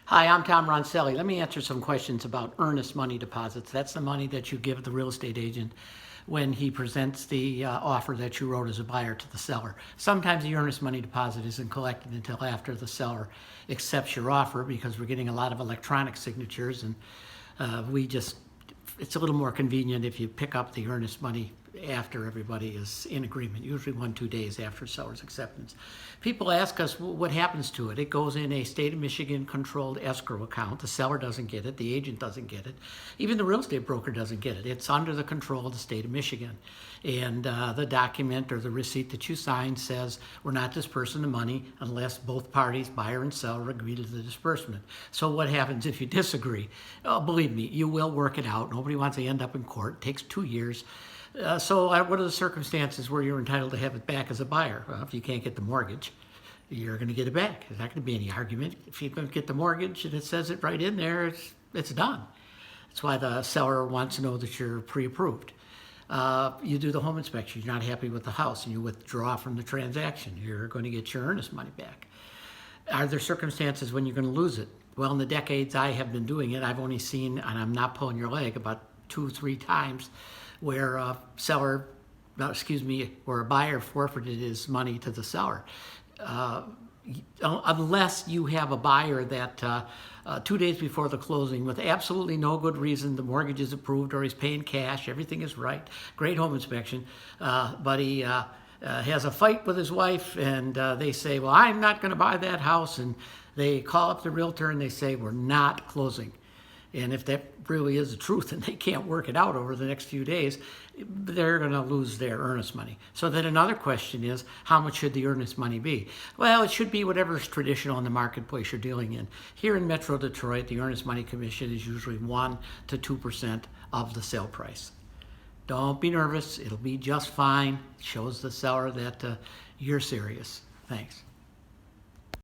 Hi, I'm Tom Roncelli. Let me answer some questions about earnest money deposits. That's the money that you give the real estate agent when he presents the offer that you wrote as a buyer to the seller. Sometimes the earnest money deposit isn't collected until after the seller accepts your offer because we're getting a lot of electronic signatures, and it's a little more convenient if you pick up the earnest money after everybody is in agreement, usually 1-2 days after seller's acceptance. People ask us what happens to it. It goes in a state of Michigan controlled escrow account. The seller doesn't get it, the agent doesn't get it, even the real estate broker doesn't get it. It's under the control of the state of Michigan. And the document or the receipt that you sign says we're not dispersing the money unless both parties, buyer and seller, agree to the disbursement. So what happens if you disagree? Oh, believe me, you will work it out. Nobody wants to end up in court. It takes 2 years. What are the circumstances where you're entitled to have it back as a buyer? Well, if you can't get the mortgage, you're going to get it back. There's not going to be any argument. If you don't get the mortgage and it says it right in there, it's done. That's why the seller wants to know that you're pre-approved. You do the home inspection. You're not happy with the house and you withdraw from the transaction. You're going to get your earnest money back. Are there circumstances when you're going to lose it? Well, in the decades I have been doing it, I've only seen, and I'm not pulling your leg, about 2-3 times where a buyer forfeited his money to the seller. Unless you have a buyer that 2 days before the closing, with absolutely no good reason, the mortgage is approved or he's paying cash, everything is right, great home inspection, but he has a fight with his wife and they say, well, I'm not going to buy that house, and they call up the realtor and they say, we're not closing. And if that really is the truth and they can't work it out over the next few days, they're going to lose their earnest money. So then another question is, how much should the earnest money be? Well, it should be whatever's traditional in the marketplace you're dealing in. Here in Metro Detroit, the earnest money commission is usually 1 to 2% of the sale price. Don't be nervous. It'll be just fine. It shows the seller that you're serious. Thanks.